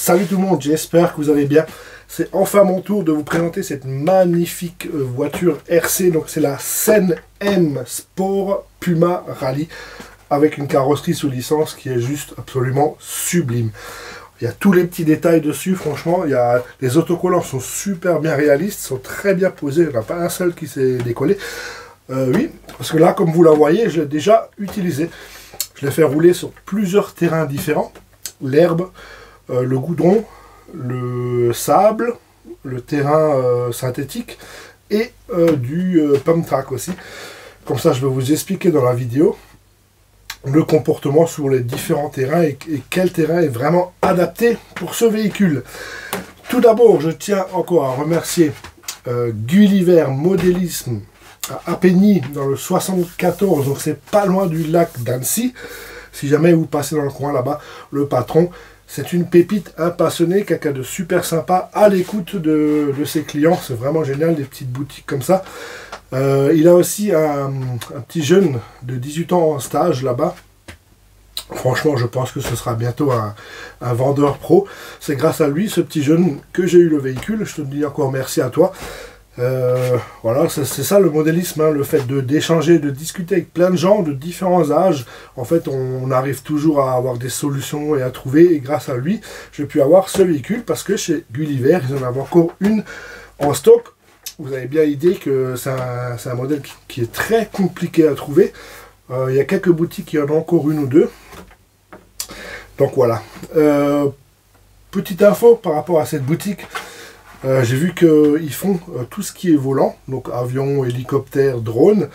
Salut tout le monde, j'espère que vous allez bien. C'est enfin mon tour de vous présenter cette magnifique voiture RC. Donc c'est la Scène M Sport Puma Rally avec une carrosserie sous licence qui est juste absolument sublime. Il y a tous les petits détails dessus, franchement. Les autocollants sont super bien réalistes, sont très bien posés. Il n'y en a pas un seul qui s'est décollé. Oui, parce que là, comme vous la voyez, je l'ai déjà utilisé. Je l'ai fait rouler sur plusieurs terrains différents. L'herbe, le goudron, le sable, le terrain synthétique et du pump track aussi. Comme ça, je vais vous expliquer dans la vidéo le comportement sur les différents terrains et quel terrain est vraiment adapté pour ce véhicule. Tout d'abord, je tiens encore à remercier Gulliver Modélisme à Apigny dans le 74, donc c'est pas loin du lac d'Annecy. Si jamais vous passez dans le coin là-bas, le patron, c'est une pépite, un passionné, quelqu'un de super sympa, à l'écoute de ses clients. C'est vraiment génial, des petites boutiques comme ça. Il a aussi un petit jeune de 18 ans en stage là-bas. Franchement, je pense que ce sera bientôt un vendeur pro. C'est grâce à lui, ce petit jeune, que j'ai eu le véhicule. Je te dis encore merci à toi. Voilà, c'est ça le modélisme, hein, le fait d'échanger, de discuter avec plein de gens de différents âges. En fait, on arrive toujours à avoir des solutions et à trouver. Et grâce à lui, j'ai pu avoir ce véhicule parce que chez Gulliver, ils en avaient encore une en stock. Vous avez bien l'idée que c'est un modèle qui est très compliqué à trouver. Il y a quelques boutiques qui en ont encore une ou deux. Donc voilà. Petite info par rapport à cette boutique. J'ai vu qu'ils font tout ce qui est volant, donc avion, hélicoptère, drone.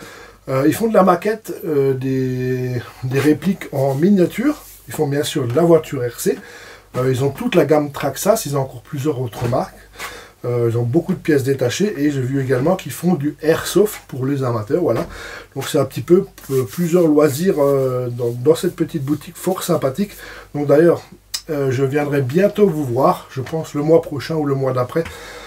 Ils font de la maquette, des répliques en miniature. Ils font bien sûr de la voiture RC. Ils ont toute la gamme Traxxas, ils ont encore plusieurs autres marques. Ils ont beaucoup de pièces détachées et j'ai vu également qu'ils font du airsoft pour les amateurs. Voilà. Donc c'est un petit peu plusieurs loisirs dans cette petite boutique fort sympathique. Donc d'ailleurs, je viendrai bientôt vous voir, je pense le mois prochain ou le mois d'après.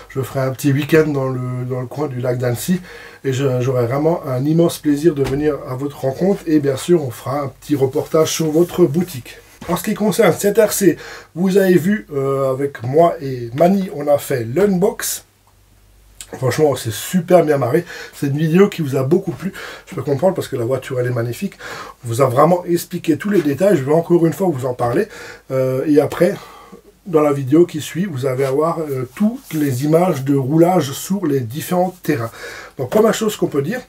Je ferai un petit week-end dans le coin du lac d'Annecy et j'aurai vraiment un immense plaisir de venir à votre rencontre. Et bien sûr, on fera un petit reportage sur votre boutique. En ce qui concerne cette RC, vous avez vu avec moi et Mani, on a fait l'unbox. Franchement, c'est super bien marré. C'est une vidéo qui vous a beaucoup plu. Je peux comprendre parce que la voiture, elle est magnifique. On vous a vraiment expliqué tous les détails. Je vais encore une fois vous en parler. Et après, dans la vidéo qui suit, vous allez avoir toutes les images de roulage sur les différents terrains. Donc, première chose qu'on peut dire,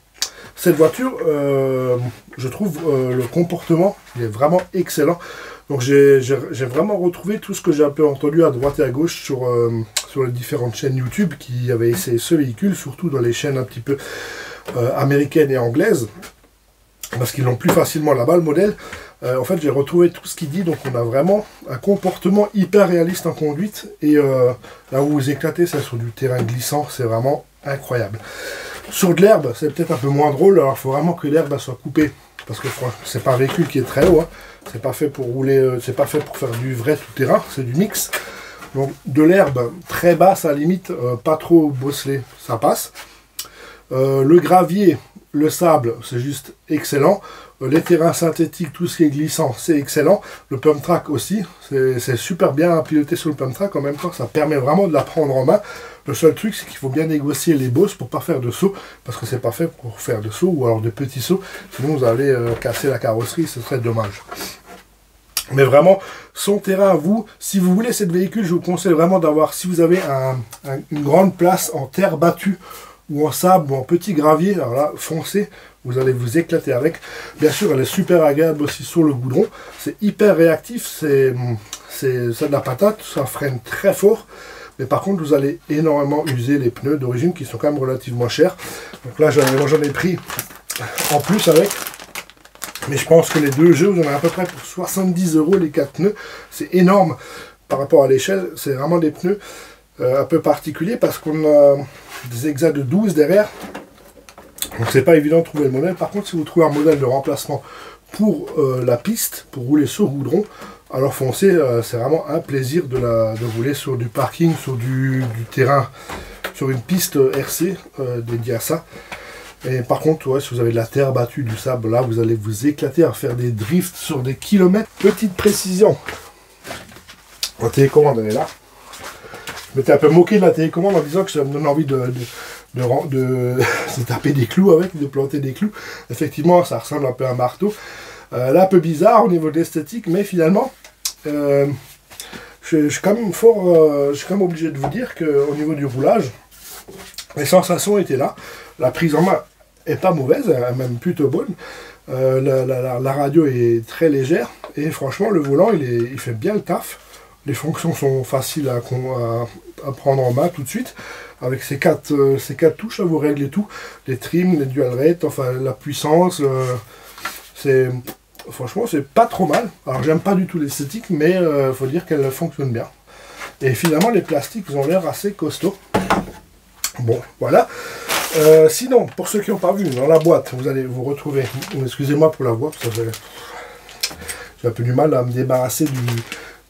cette voiture, je trouve le comportement, il est vraiment excellent. Donc j'ai vraiment retrouvé tout ce que j'ai un peu entendu à droite et à gauche sur les différentes chaînes YouTube qui avaient essayé ce véhicule, surtout dans les chaînes un petit peu américaines et anglaises, parce qu'ils l'ont plus facilement là-bas, le modèle. En fait, j'ai retrouvé tout ce qu'il dit, donc on a vraiment un comportement hyper réaliste en conduite, et là où vous éclatez, c'est sur du terrain glissant, c'est vraiment incroyable. Sur de l'herbe, c'est peut-être un peu moins drôle, alors il faut vraiment que l'herbe soit coupée, parce que c'est pas un véhicule qui est très haut, hein. C'est pas fait pour rouler, c'est pas fait pour faire du vrai tout-terrain, c'est du mix. Donc de l'herbe très basse à la limite, pas trop bosselée, ça passe. Le gravier, le sable, c'est juste excellent. Les terrains synthétiques, tout ce qui est glissant, c'est excellent. Le pump track aussi, c'est super bien à piloter sur le pump track. En même temps, ça permet vraiment de la prendre en main. Le seul truc, c'est qu'il faut bien négocier les bosses pour pas faire de saut, parce que c'est pas fait pour faire de saut ou alors de petits sauts. Sinon, vous allez casser la carrosserie, ce serait dommage. Mais vraiment, son terrain à vous, si vous voulez cette véhicule, je vous conseille vraiment d'avoir, si vous avez une grande place en terre battue, ou en sable, ou en petit gravier, alors là, foncez, vous allez vous éclater avec. Bien sûr, elle est super agréable aussi sur le goudron, c'est hyper réactif, c'est de la patate, ça freine très fort, mais par contre, vous allez énormément user les pneus d'origine qui sont quand même relativement chers. Donc là, j'en ai pris en plus avec. Mais je pense que les deux jeux, vous en avez à peu près pour 70 € les 4 pneus. C'est énorme par rapport à l'échelle. C'est vraiment des pneus un peu particuliers parce qu'on a des hexas de 12 derrière. Donc c'est pas évident de trouver le modèle. Par contre, si vous trouvez un modèle de remplacement pour la piste, pour rouler sur goudron, alors foncez, c'est vraiment un plaisir de rouler sur du parking, sur du terrain, sur une piste RC dédiée à ça. Et par contre, ouais, si vous avez de la terre battue, du sable, là, vous allez vous éclater à faire des drifts sur des kilomètres. Petite précision, La télécommande, elle est là. Je m'étais un peu moqué de la télécommande en disant que ça me donne envie de taper des clous avec, de planter des clous. Effectivement, ça ressemble un peu à un marteau. Là, un peu bizarre au niveau de l'esthétique, mais finalement, je suis quand même obligé de vous dire qu'au niveau du roulage, les sensations étaient là. La prise en main est pas mauvaise, elle est même plutôt bonne. La radio est très légère et franchement, le volant, il fait bien le taf. Les fonctions sont faciles à prendre en main tout de suite. Avec ces quatre touches, là, vous réglez tout. Les trims, les dual rates, enfin la puissance. Franchement, c'est pas trop mal. Alors, j'aime pas du tout l'esthétique, mais il faut dire qu'elle fonctionne bien. Et finalement, les plastiques, ils ont l'air assez costauds. Bon, voilà. Sinon, pour ceux qui n'ont pas vu, dans la boîte, vous allez vous retrouver... Excusez-moi pour la voix, parce que j'ai un peu du mal à me débarrasser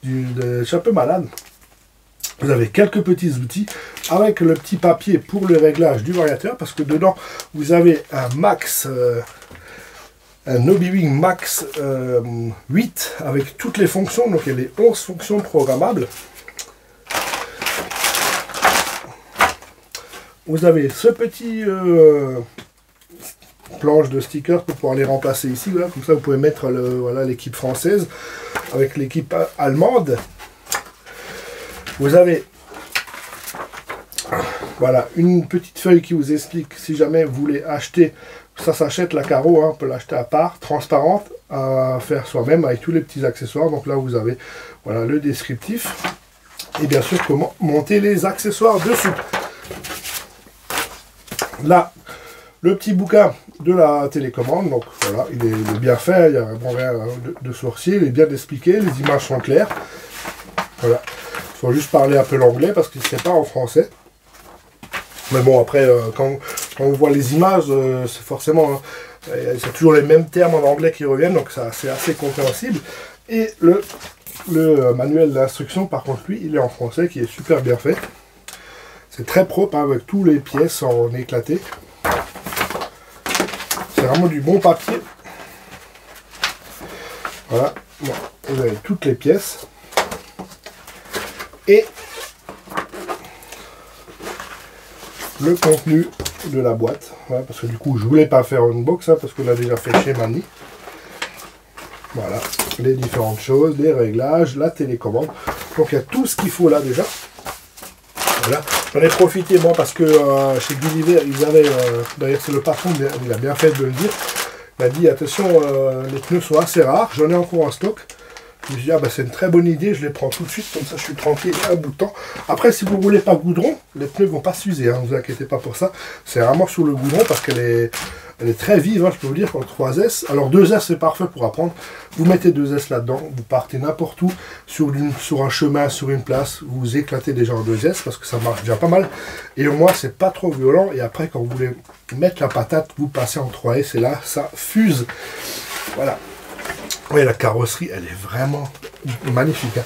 je suis un peu malade. Vous avez quelques petits outils avec le petit papier pour le réglage du variateur, parce que dedans, vous avez un Max... un Hobby-Wing Max 8 avec toutes les fonctions, donc il y a les 11 fonctions programmables. Vous avez ce petit planche de stickers pour pouvoir les remplacer ici, voilà. Comme ça vous pouvez mettre l'équipe française avec l'équipe allemande. Vous avez voilà une petite feuille qui vous explique si jamais vous voulez acheter. Ça s'achète la carreau, hein, on peut l'acheter à part, transparente, à faire soi-même avec tous les petits accessoires. Donc là, vous avez voilà, le descriptif et bien sûr comment monter les accessoires dessus. Là, le petit bouquin de la télécommande. Donc voilà, il est bien fait, il n'y a vraiment rien de sourcier, il est bien expliqué, les images sont claires. Voilà, il faut juste parler un peu l'anglais parce qu'il ne sait pas en français. Mais bon, après, quand on voit les images, c'est forcément... c'est toujours les mêmes termes en anglais qui reviennent, donc c'est assez compréhensible. Et le manuel d'instruction, par contre, lui, il est en français, qui est super bien fait. C'est très propre, hein, avec tous les pièces en éclaté. C'est vraiment du bon papier. Voilà, bon, vous avez toutes les pièces. Et... le contenu de la boîte, voilà, parce que du coup je voulais pas faire un unbox, hein, parce qu'on a déjà fait chez Mani. Voilà, les différentes choses, les réglages, la télécommande. Donc il y a tout ce qu'il faut là déjà. Voilà, j'en ai profité moi parce que chez Gulliver ils avaient, d'ailleurs c'est le patron, il a bien fait de le dire, il a dit attention, les pneus sont assez rares, j'en ai encore en stock. Je me suis dit, ah bah c'est une très bonne idée, je les prends tout de suite, comme ça je suis tranquille un bout de temps. Après, si vous ne voulez pas goudron, les pneus ne vont pas s'user, hein, ne vous inquiétez pas pour ça. C'est vraiment sur le goudron parce qu'elle est très vive, hein, je peux vous dire, pour le 3S. Alors 2S c'est parfait pour apprendre. Vous mettez 2S là-dedans, vous partez n'importe où, sur un chemin, sur une place, vous éclatez déjà en 2S parce que ça marche déjà pas mal. Et au moins c'est pas trop violent. Et après, quand vous voulez mettre la patate, vous passez en 3S et là, ça fuse. Voilà. Oui, la carrosserie, elle est vraiment magnifique. Hein.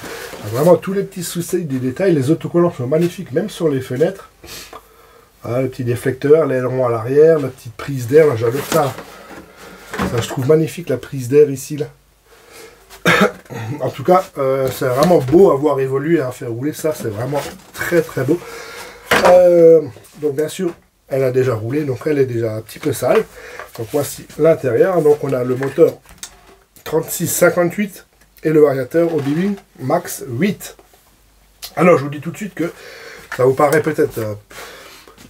Vraiment, tous les petits soucis des détails, les autocollants sont magnifiques, même sur les fenêtres. Voilà, le petit déflecteur, l'aileron à l'arrière, la petite prise d'air, j'adore ça. Ça, je trouve magnifique, la prise d'air ici. Là. En tout cas, c'est vraiment beau à voir évoluer, à faire rouler. Ça, c'est vraiment très, très beau. Donc, bien sûr, elle a déjà roulé, donc elle est déjà un petit peu sale. Donc, voici l'intérieur. Donc, on a le moteur 3658 et le variateur Hobby-Wing Max 8. Alors je vous dis tout de suite que ça vous paraît peut-être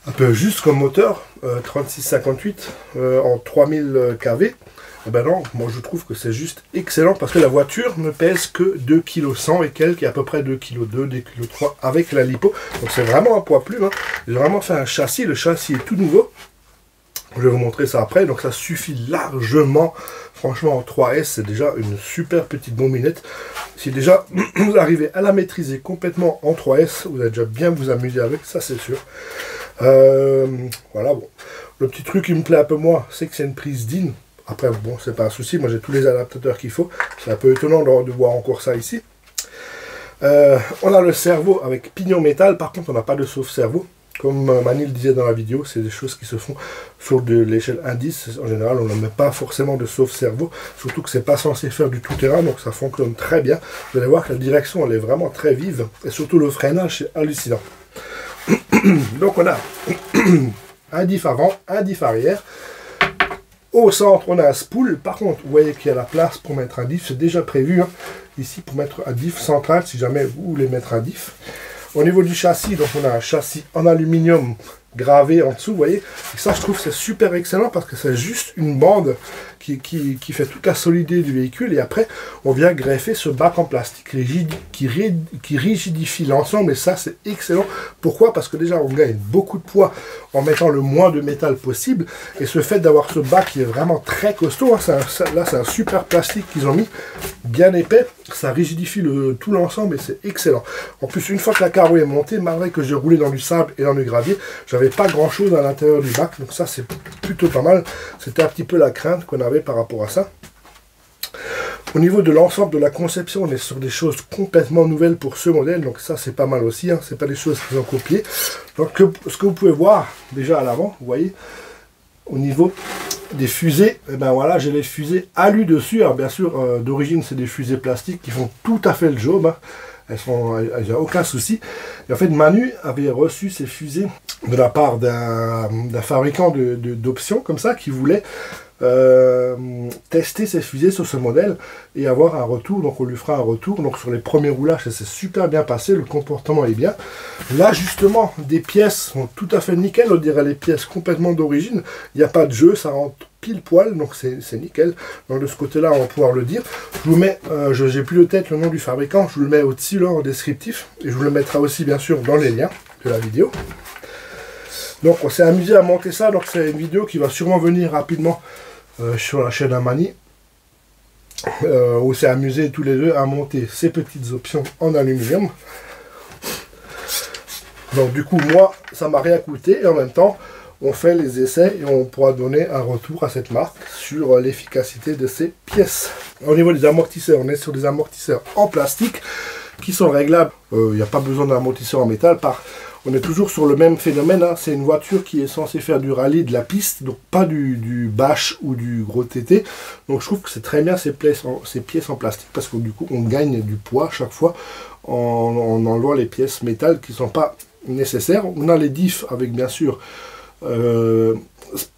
un peu juste comme moteur, 3658 en 3000 kV. Et ben non, moi je trouve que c'est juste excellent parce que la voiture ne pèse que 2 kg 100 et quelques, et à peu près 2 kg 2, 2 kg 3 avec la lipo. Donc c'est vraiment un poids plume. Hein. J'ai vraiment fait un châssis, le châssis est tout nouveau. Je vais vous montrer ça après, donc ça suffit largement. Franchement, en 3S, c'est déjà une super petite bombinette. Si déjà vous arrivez à la maîtriser complètement en 3S, vous allez déjà bien vous amuser avec, ça c'est sûr. Voilà, bon. Le petit truc qui me plaît un peu moins, c'est que c'est une prise DIN. Après, bon, c'est pas un souci, moi j'ai tous les adaptateurs qu'il faut. C'est un peu étonnant de voir encore ça ici. On a le cerveau avec pignon métal, par contre on n'a pas de sauve-cerveau. Comme Mani le disait dans la vidéo, c'est des choses qui se font sur de l'échelle indice. En général, on ne met pas forcément de sauve-cerveau, surtout que c'est pas censé faire du tout-terrain, donc ça fonctionne très bien. Vous allez voir que la direction, elle est vraiment très vive, et surtout le freinage, c'est hallucinant. Donc on a un diff avant, un diff arrière. Au centre, on a un spool. Par contre, vous voyez qu'il y a la place pour mettre un diff, c'est déjà prévu, hein, ici, pour mettre un diff central, si jamais vous voulez mettre un diff. Au niveau du châssis, donc on a un châssis en aluminium gravé en dessous, vous voyez. Et ça, je trouve que c'est super excellent parce que c'est juste une bande qui fait toute la solidité du véhicule. Et après, on vient greffer ce bac en plastique rigide qui rigidifie l'ensemble. Et ça, c'est excellent. Pourquoi? Parce que déjà, on gagne beaucoup de poids en mettant le moins de métal possible. Et ce fait d'avoir ce bac qui est vraiment très costaud, hein, là, c'est un super plastique qu'ils ont mis, bien épais. Ça rigidifie tout l'ensemble et c'est excellent. En plus, une fois que la carreau est montée, malgré que j'ai roulé dans du sable et dans du gravier, j'avais pas grand chose à l'intérieur du bac. Donc ça, c'est plutôt pas mal. C'était un petit peu la crainte qu'on avait par rapport à ça. Au niveau de l'ensemble de la conception, on est sur des choses complètement nouvelles pour ce modèle. Donc ça, c'est pas mal aussi. Hein. C'est pas des choses qu'ils ont copiées. Donc ce que vous pouvez voir déjà à l'avant, vous voyez, au niveau des fusées, et ben voilà, j'ai les fusées alu dessus. Alors bien sûr, d'origine, c'est des fusées plastiques qui font tout à fait le job. Hein. Il n'y a aucun souci. Et en fait, Manu avait reçu ces fusées de la part d'un fabricant d'options comme ça qui voulait tester ces fusées sur ce modèle et avoir un retour. Donc on lui fera un retour. Donc sur les premiers roulages, ça s'est super bien passé, le comportement est bien. L'ajustement des pièces sont tout à fait nickel, on dirait les pièces complètement d'origine. Il n'y a pas de jeu, ça rentre pile poil, donc c'est nickel. Donc de ce côté-là, on va pouvoir le dire. Je vous mets, j'ai plus de tête le nom du fabricant, je vous le mets au-dessus là en descriptif et je vous le mettrai aussi bien sûr dans les liens de la vidéo. Donc on s'est amusé à monter ça, donc c'est une vidéo qui va sûrement venir rapidement sur la chaîne Mani. On s'est amusé tous les deux à monter ces petites options en aluminium. Donc du coup, moi, ça m'a rien coûté et en même temps, on fait les essais et on pourra donner un retour à cette marque sur l'efficacité de ces pièces. Au niveau des amortisseurs, on est sur des amortisseurs en plastique qui sont réglables. Il n'y a pas besoin d'amortisseur en métal. On est toujours sur le même phénomène. Hein. C'est une voiture qui est censée faire du rallye, de la piste, donc pas du bash ou du gros TT. Donc je trouve que c'est très bien ces pièces en plastique parce que du coup on gagne du poids chaque fois en enlevant les pièces métal qui ne sont pas nécessaires. On a les diffs avec bien sûr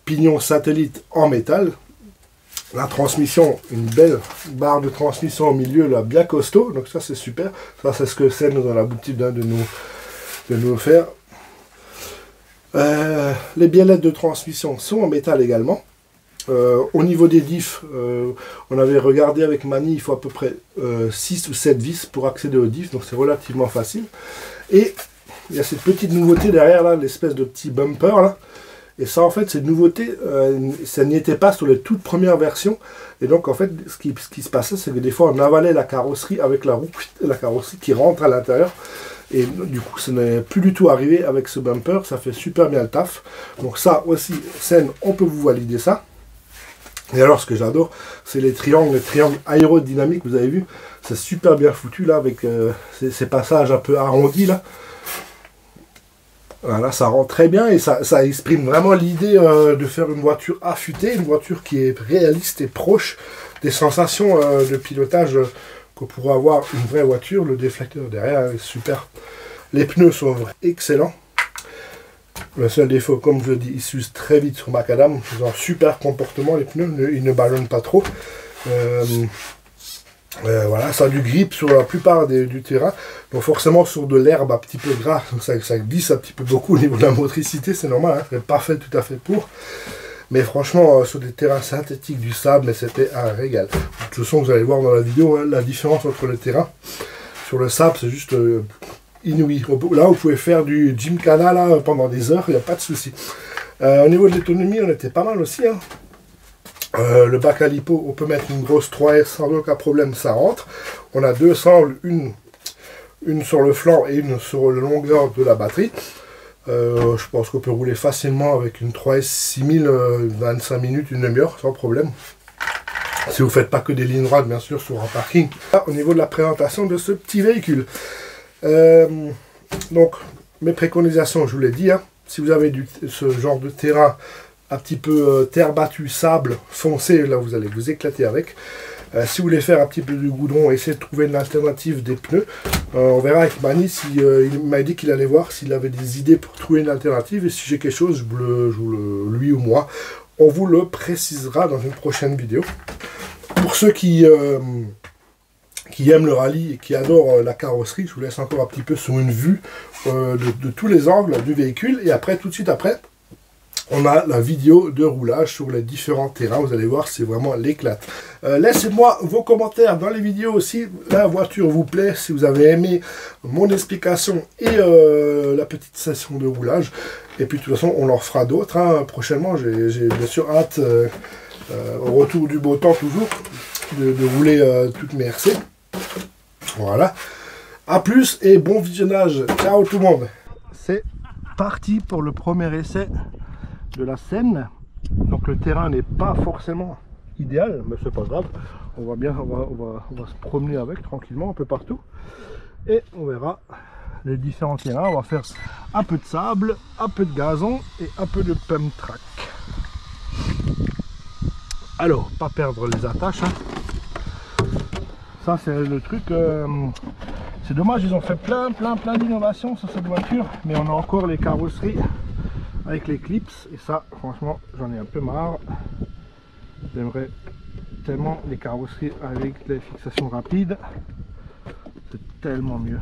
pignon satellite en métal. La transmission, une belle barre de transmission au milieu là, bien costaud, donc ça c'est super. Ça c'est ce que c'est dans la boutique de nous faire. Les biellettes de transmission sont en métal également. Au niveau des diffs, on avait regardé avec Mani, il faut à peu près 6 ou 7 vis pour accéder aux diffs, donc c'est relativement facile. Et il y a cette petite nouveauté derrière là, l'espèce de petit bumper là. Et ça, en fait, cette nouveauté, ça n'y était pas sur les toutes premières versions. Et donc, en fait, ce qui se passait, c'est que des fois, on avalait la carrosserie avec la roue, la carrosserie qui rentre à l'intérieur. Et du coup, ce n'est plus du tout arrivé avec ce bumper. Ça fait super bien le taf. Donc ça aussi, scène, on peut vous valider ça. Et alors, ce que j'adore, c'est les triangles aérodynamiques. Vous avez vu, c'est super bien foutu, là, avec ces passages un peu arrondis, là. Voilà, ça rend très bien et ça exprime vraiment l'idée de faire une voiture affûtée, une voiture qui est réaliste et proche des sensations de pilotage que pourrait avoir une vraie voiture. Le déflecteur derrière est super. Les pneus sont excellents. Le seul défaut, comme je le dis, ils s'usent très vite sur macadam. Ils ont un super comportement, les pneus, ils ne ballonnent pas trop. Voilà, ça a du grip sur la plupart du terrain, donc forcément sur de l'herbe un petit peu gras, ça glisse un petit peu beaucoup au niveau de la motricité, c'est normal, hein, c'est parfait tout à fait pour. Mais franchement, sur des terrains synthétiques, du sable, mais c'était un régal. De toute façon, vous allez voir dans la vidéo, hein, la différence entre les terrains. Sur le sable, c'est juste inouï. Là, vous pouvez faire du gymkhana là, pendant des heures, il n'y a pas de souci. Au niveau de l'autonomie, on était pas mal aussi, hein. Le bac à lipo, on peut mettre une grosse 3S sans aucun problème, ça rentre. On a deux sangles, une sur le flanc et une sur la longueur de la batterie. Je pense qu'on peut rouler facilement avec une 3S 6000, 25 minutes, une demi-heure, sans problème. Si vous ne faites pas que des lignes droites, bien sûr, sur un parking. Là, au niveau de la présentation de ce petit véhicule. Donc, mes préconisations, je vous l'ai dit, hein. si vous avez ce genre de terrain un petit peu terre battue, sable foncé, là vous allez vous éclater avec. Si vous voulez faire un petit peu de goudron, essayez de trouver une alternative des pneus. On verra avec Mani, il m'a dit qu'il allait voir s'il avait des idées pour trouver une alternative. Et si j'ai quelque chose, lui ou moi, on vous le précisera dans une prochaine vidéo. Pour ceux qui aiment le rallye et qui adorent la carrosserie, je vous laisse encore un petit peu sur une vue de tous les angles du véhicule. Et après, tout de suite après, on a la vidéo de roulage sur les différents terrains. Vous allez voir, c'est vraiment l'éclate. Laissez-moi vos commentaires dans les vidéos si la voiture vous plaît, si vous avez aimé mon explication et la petite session de roulage. Et puis de toute façon, on en fera d'autres hein. Prochainement. J'ai bien sûr hâte, au retour du beau temps toujours, de rouler toutes mes RC. Voilà. A plus et bon visionnage. Ciao tout le monde. C'est parti pour le premier essai de la Seine. Donc le terrain n'est pas forcément idéal, mais c'est pas grave. On va se promener avec tranquillement un peu partout et on verra les différents terrains. On va faire un peu de sable, un peu de gazon et un peu de pump track. Alors, pas perdre les attaches hein. Ça c'est le truc, c'est dommage, ils ont fait plein d'innovations sur cette voiture, mais on a encore les carrosseries avec les clips et ça franchement j'en ai un peu marre. J'aimerais tellement les carrosseries avec les fixations rapides, c'est tellement mieux.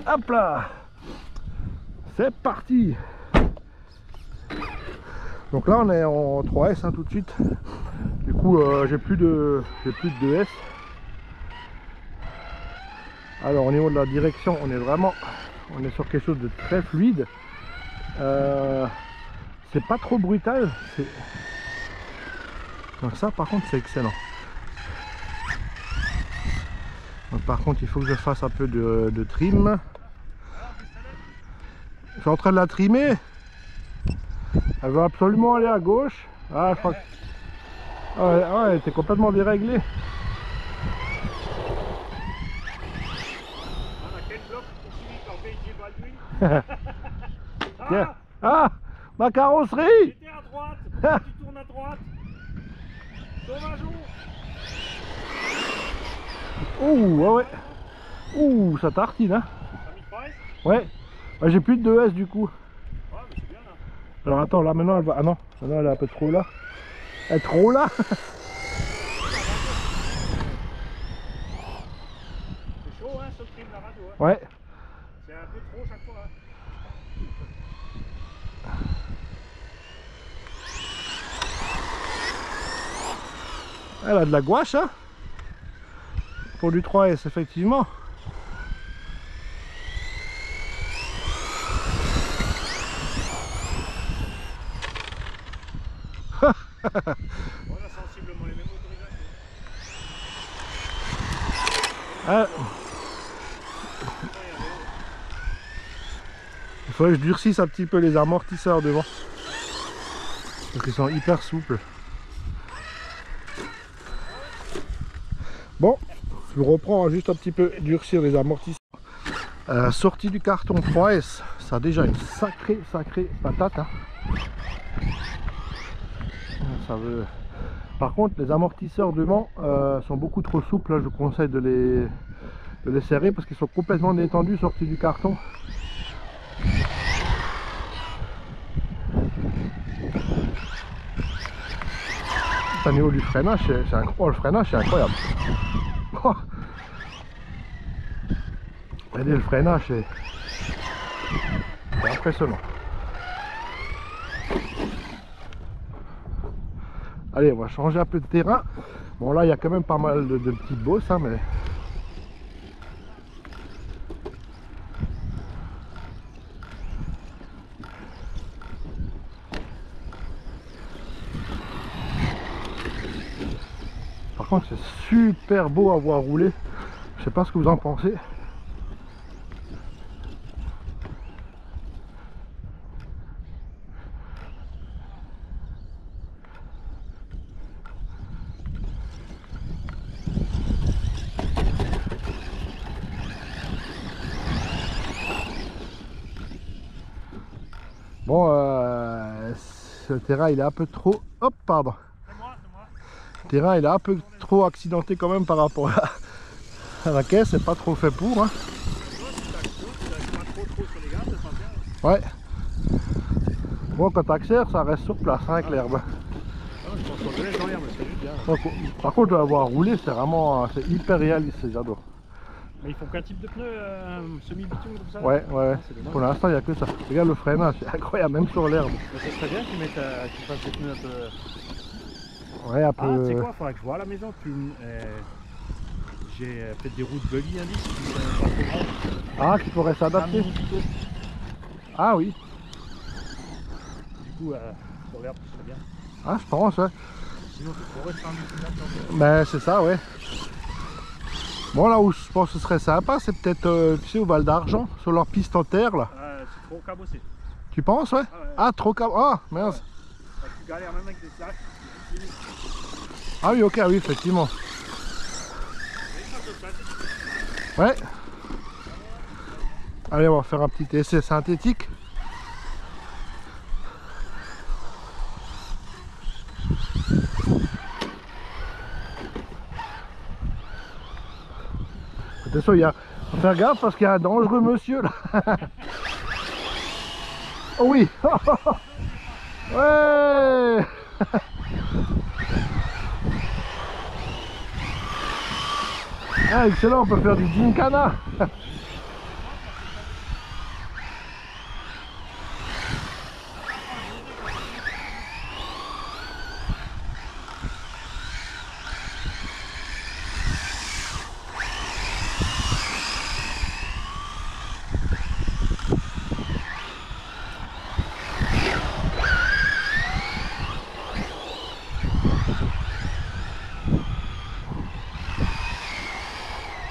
Hop là, c'est parti. Donc là on est en 3S hein, tout de suite. Du coup j'ai plus de 2S. Alors au niveau de la direction on est sur quelque chose de très fluide. C'est pas trop brutal. Donc ça par contre c'est excellent. Donc, par contre il faut que je fasse un peu de trim. Je suis en train de la trimer. Elle veut absolument aller à gauche. Ah je crois que... ouais, elle était complètement déréglée. Tiens. Ah, ma carrosserie. J'étais à droite, tu tournes à droite. Tourne un jour. Ouh, ouais. Ouh, ça tartine, hein. Ouais. Ouais, j'ai plus de 2S du coup. Ouais, mais c'est bien là. Alors attends, là maintenant elle va... Ah non, maintenant elle est un peu trop là. Elle est trop là. C'est chaud, hein, ce trim la radio. Hein. Ouais. C'est un peu trop chaque fois. Hein. Elle a de la gouache, hein. Pour du 3S, effectivement. On a sensiblement les mêmes autorisations. Il faudrait que je durcisse un petit peu les amortisseurs devant. Parce qu'ils sont hyper souples. Bon, je reprends juste un petit peu durcir les amortisseurs. Sortie du carton 3S, ça a déjà une sacrée patate. Hein. Ça veut... Par contre, les amortisseurs devant sont beaucoup trop souples. Là, je vous conseille de les serrer parce qu'ils sont complètement détendus sortis du carton. Au niveau du freinage, c'est incroyable. Oh, le freinage, c'est incroyable. Oh. Regardez, le freinage, c'est impressionnant. Allez, on va changer un peu de terrain. Bon, là, il y a quand même pas mal de petites bosses, hein, mais... Par contre, c'est super beau à voir rouler. Je sais pas ce que vous en pensez. Bon, ce terrain il est un peu trop... Hop, pardon. C'est moi, c'est moi. Le terrain il est un peu trop accidenté quand même par rapport à la caisse, c'est pas trop fait pour. Hein. Pas trop sur les gars, ça sent bien. Ouais. Bon, quand t'accélères, ça reste sur place hein, avec l'herbe. Ah, je pense qu'on te laisse dans l'herbe, c'est juste bien. Par contre, de l'avoir roulé, c'est vraiment c'est hyper réaliste, j'adore. Mais ils font qu'un type de pneu semi-bitume comme ça? Ouais, ouais. Ah, c'est dommage. Pour l'instant, il n'y a que ça. Regarde le freinage, c'est incroyable, même sur l'herbe. Mais ça serait bien que tu fasses des pneus un peu... Ouais, un Ah, tu sais peu. quoi, faudra que je vois à la maison. J'ai fait des roues de buggy indice, qui sont pas trop grandes. Ah, qu'il pourrait s'adapter. Ah oui. Du coup, sur l'herbe, ce serait bien. Ah, je pense, ouais. Sinon, tu pourrais faire un multimètre. Ben, c'est ça, ouais. Bon, là où je pense que ce serait sympa, c'est peut-être, tu sais, au Val d'Argent, sur leur piste en terre, là. C'est trop cabossé. Tu penses, ouais? Ah, ouais. Ah, trop cab... Ah, mince. Ouais. Tu galères même avec des slash. Ah oui, ok, oui, effectivement. Ouais. Allez, on va faire un petit essai synthétique. Attention, faut faire gaffe parce qu'il y a un dangereux monsieur là. Oh oui. Ouais. Ah, excellent, on peut faire du gincana.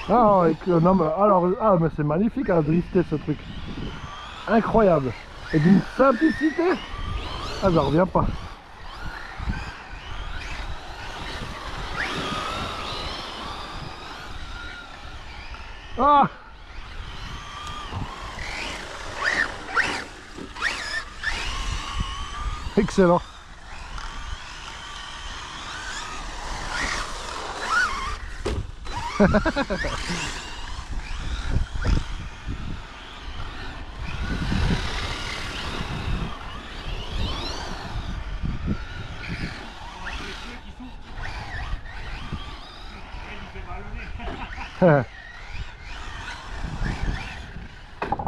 Ah, non, mais, alors, ah, mais c'est magnifique à drifter ce truc. Incroyable. Et d'une simplicité. Ah, j'en reviens pas. Ah! Excellent.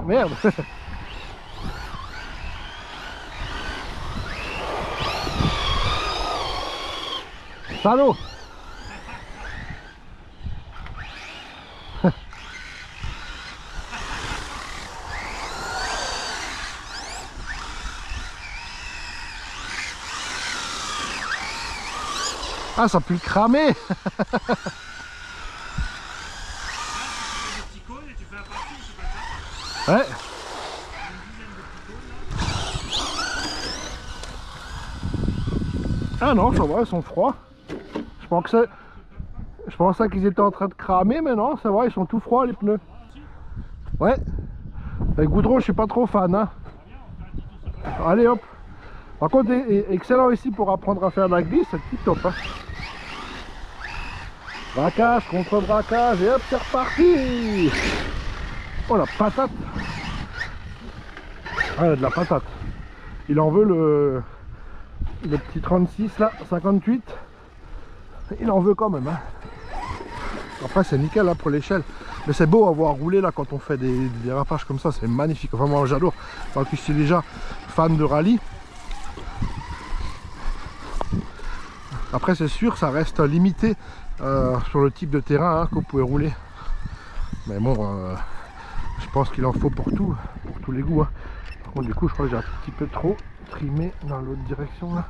Merde. Salaud. Ah, ça pue le cramer. Ouais. Ah non, ça va, ils sont froids. Je pensais qu'ils étaient en train de cramer, mais non, ça va, ils sont tout froids les pneus. Ouais. Le goudron, je suis pas trop fan. Hein. Allez hop. Par contre, excellent ici pour apprendre à faire de la glisse, c'est tip top. Hein. Braquage contre braquage et hop, c'est reparti. Oh la patate. Ah, il y a de la patate. Il en veut le petit 36 là, 58. Il en veut quand même. Hein. Après c'est nickel là pour l'échelle. Mais c'est beau à voir rouler là quand on fait des dérapages comme ça, c'est magnifique. Enfin moi j'adore. Parce que je suis déjà fan de rallye. Après c'est sûr ça reste limité sur le type de terrain hein, que vous pouvez rouler. Mais bon je pense qu'il en faut pour tous les goûts. Hein. Par contre du coup je crois que j'ai un petit peu trop trimé dans l'autre direction là.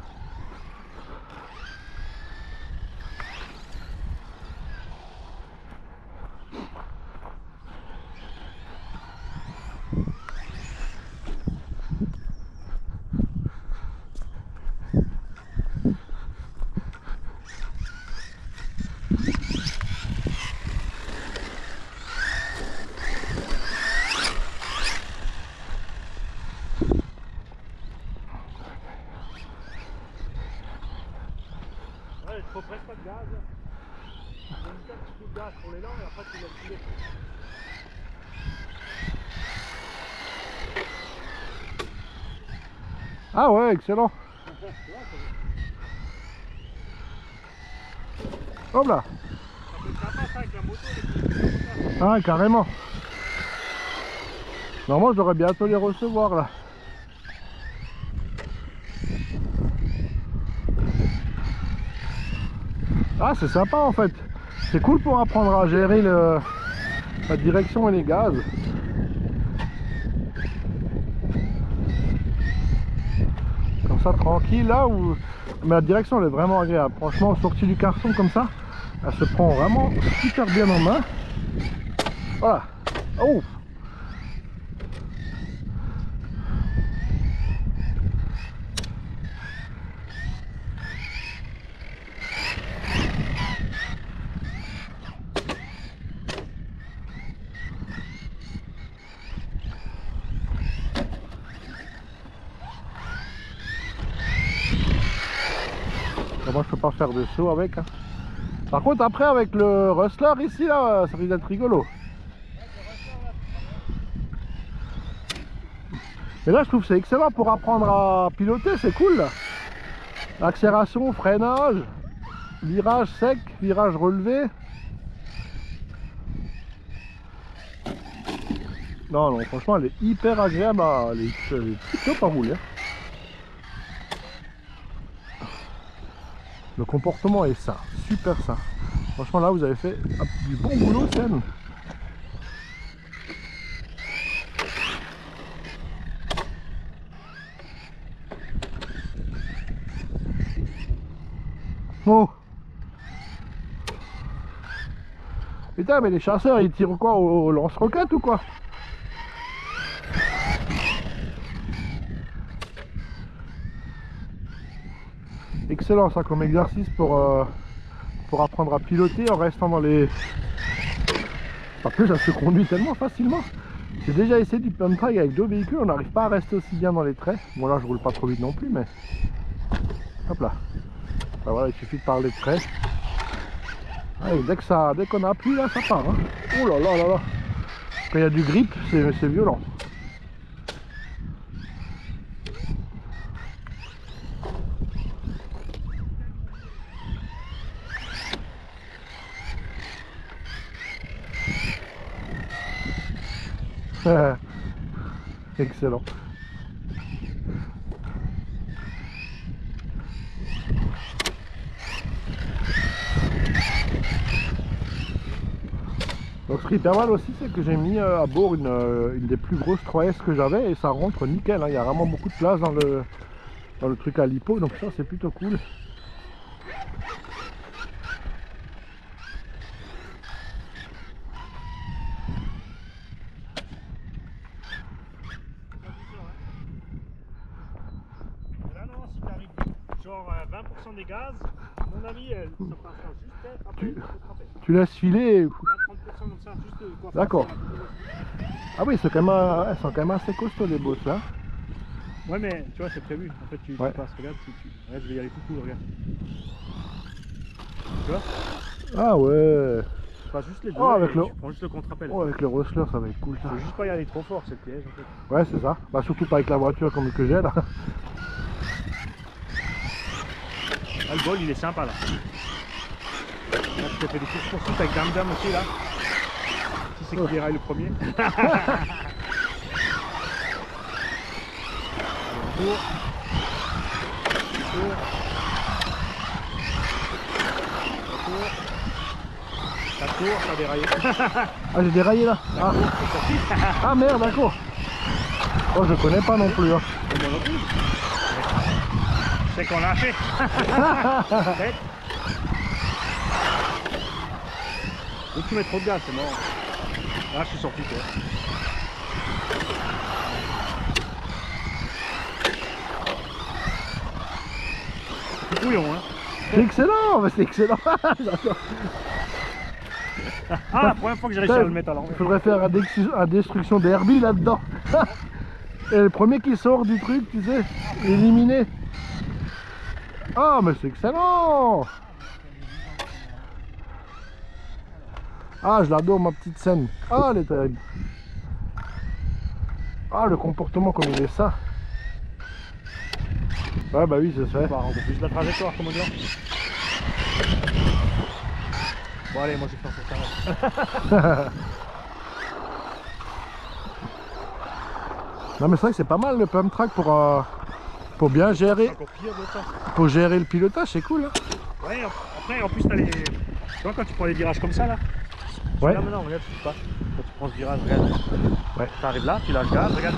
un petit coup de gaz pour l'élan et après tu laisses filer. Ah ouais, excellent. Hop là. Ça peut être sympa ça avec la moto, les petits comme ça. Ah, carrément. Normalement, je devrais bientôt les recevoir là. Ah, c'est sympa en fait. C'est cool pour apprendre à gérer la direction et les gaz. Comme ça, tranquille là où. Mais la direction elle est vraiment agréable. Franchement, sortie du carton comme ça, elle se prend vraiment super bien en main. Voilà. Oh! Moi je peux pas faire de saut avec hein. Par contre après avec le rustler ici là ça risque d'être rigolo. Et là je trouve que c'est excellent pour apprendre à piloter, c'est cool là. Accélération, freinage, virage sec, virage relevé. Non non franchement elle est hyper agréable, elle est top à rouler. Le comportement est ça, super ça. Franchement là vous avez fait du bon boulot Sen. Oh. Putain mais les chasseurs ils tirent quoi au lance-roquette ou quoi? Excellent ça comme exercice pour apprendre à piloter en restant dans les... En plus ça se conduit tellement facilement. J'ai déjà essayé du pump track avec 2 véhicules, on n'arrive pas à rester aussi bien dans les traits. Bon là je roule pas trop vite non plus mais... Hop là. Ben, voilà, il suffit de parler de traits. Allez, dès qu'on appuie là ça part. Hein. Oh là là là là. Quand il y a du grip c'est violent. Excellent. Donc ce qui est pas mal aussi c'est que j'ai mis à bord une des plus grosses 3S que j'avais et ça rentre nickel, hein. Il y a vraiment beaucoup de place dans le truc à lipo donc ça c'est plutôt cool. Genre 20% des gaz, à mon avis, ça passera juste après le rattrapé. Tu laisses filer. 20-30% comme ça, juste quoi. D'accord. Ah oui, c'est quand même assez costaud les bosses là. Ouais, mais tu vois, c'est prévu. En fait, tu passes, regarde, si tu. Ouais, je vais y aller tout court, regarde. Tu vois? Ah ouais. Tu passes juste les deux, avec tu prends juste le contre-appel. Oh, avec le rustler, ça va être cool ça. Faut juste pas y aller trop fort, c'est le piège en fait. Ouais, c'est ça. Bah, surtout pas avec la voiture comme que j'ai là. Ah, le bol il est sympa là. Là tu t'es fait des courses poursuites avec Dame Dame aussi là. Qui c'est qui déraille le premier? Tour. Ça tour, ça a déraillé. Ah, j'ai déraillé là. Ah, ah merde, d'accord. Oh, je connais pas non plus. Hein. Moi non plus. C'est qu'on l'a fait. Dès que tu mets trop de gaz, c'est mort. Là, je suis sorti quoi. C'est couillon, hein. C'est excellent, mais c'est excellent. Ah, la première fois que j'ai réussi à le mettre à l'envers. Il faudrait faire un destruction d'Herbie là-dedans. Et le premier qui sort du truc, tu sais, éliminé. Ah, mais c'est excellent. Ah, je l'adore, ma petite scène. Ah, elle est terrible. Ah, le comportement comme il est ça. Ouais, bah oui, c'est fait. On va plus de la trajectoire, comment dire. Bon, allez, moi je vais faire ça. Non, mais c'est vrai que c'est pas mal le pump track pour bien gérer. Encore pire de ça. Pour gérer le pilotage, c'est cool. Hein. Ouais, après, en plus, t'as les. Tu vois, quand tu prends les virages comme ça, là. Ouais. Là, maintenant, regarde ce qui se passe. Quand tu prends ce virage, regarde. Ouais. T'arrives là, tu lâches gaz, regarde.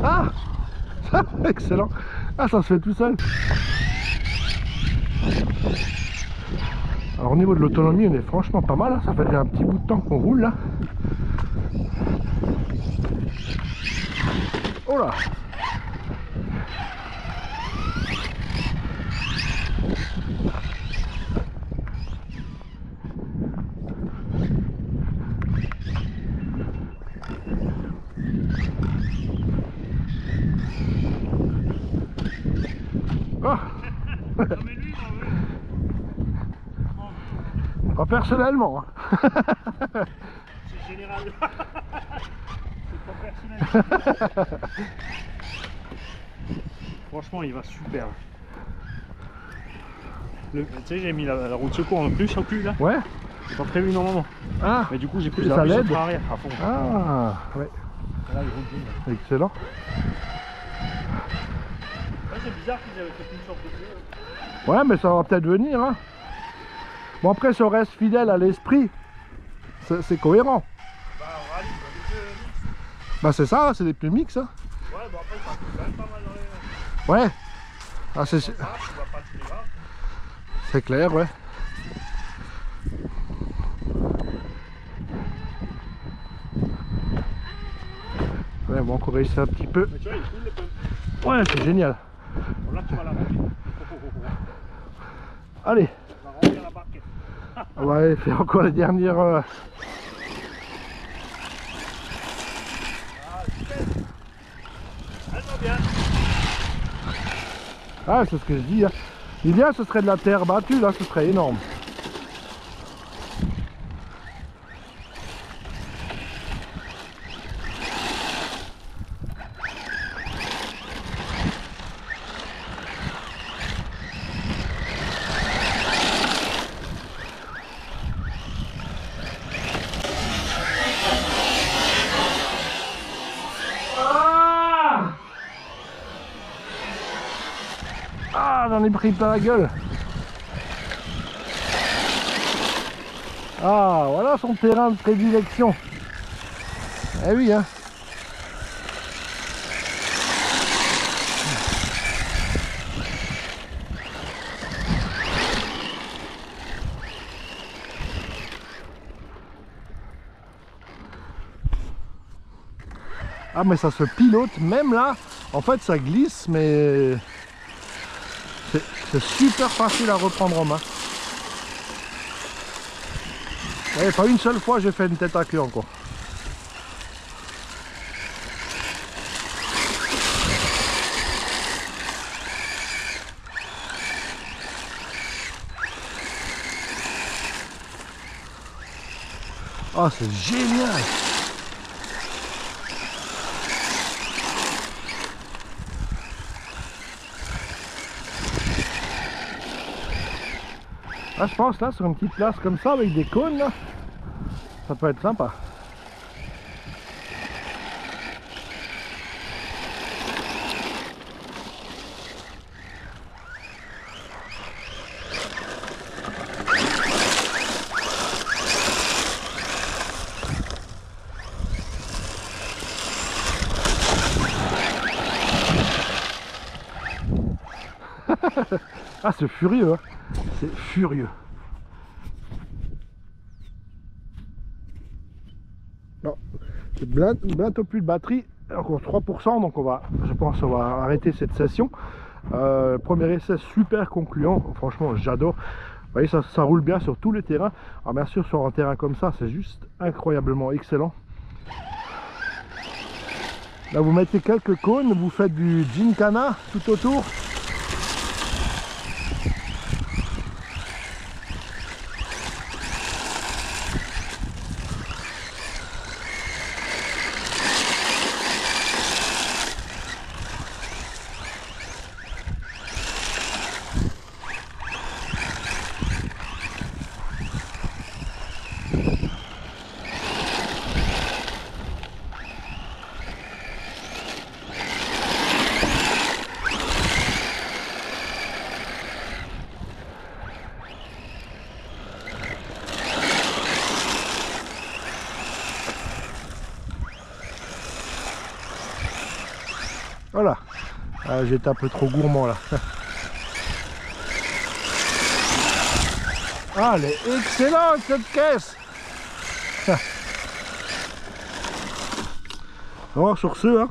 Ah excellent. Ah, ça se fait tout seul. Alors au niveau de l'autonomie, on est franchement pas mal. Hein. Ça fait déjà un petit bout de temps qu'on roule là. Oh là. Ah. Pas personnellement. C'est général. C'est pas personnel. Franchement, il va super. Tu sais, j'ai mis la roue de secours en plus au cul là. Ouais. J'ai pas prévu normalement. Ah. Mais du coup, j'ai pris ça la l'aide sur arrière à fond. Ah. Ouais. Là, il roule bien. Excellent. Ouais, c'est bizarre qu'ils avaient fait une sorte de jeu. Ouais, mais ça va peut-être venir. Hein. Bon, après, si on reste fidèle à l'esprit, c'est cohérent. Bah, on rallye, Bah, c'est ça, c'est des pneus mix. Hein. ouais, bah après, ça fait quand même pas mal dans les. Ouais. Ah, Tu vois pas tous les graves. c'est clair, ouais. Ouais, bon, on corrige ça un petit peu. Mais tu vois, il est cool le pump. Ouais, c'est génial. Bon, là, tu vas la remplir. Allez, On va remplir la barquette. on va aller faire encore les dernières. Ah, super. Elle va bien. Ah, c'est ce que je dis. Hein. L'idéal, ce serait de la terre battue, là, ce serait énorme. Ah, j'en ai pris plein la gueule. Ah, voilà son terrain de prédilection. Eh oui, hein. Ah, mais ça se pilote, même là, en fait ça glisse, mais c'est super facile à reprendre en main. Ouais, pas une seule fois j'ai fait une tête à queue encore. Ah, c'est génial! Ah, je pense là sur une petite place comme ça avec des cônes là, ça peut être sympa. Ah, c'est furieux, hein. C'est furieux. Non, c'est bientôt plus de batterie, encore 3%, donc je pense qu'on va arrêter cette session. Premier essai super concluant, franchement j'adore. Vous voyez, ça roule bien sur tous les terrains. Alors bien sûr sur un terrain comme ça, c'est juste incroyablement excellent. Là vous mettez quelques cônes, vous faites du gincana tout autour. Voilà. Ah, j'étais un peu trop gourmand là. Ah, elle est excellente cette caisse. Alors sur ce, hein,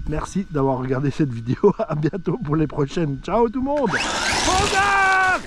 merci d'avoir regardé cette vidéo. À bientôt pour les prochaines. Ciao tout le monde. Regarde!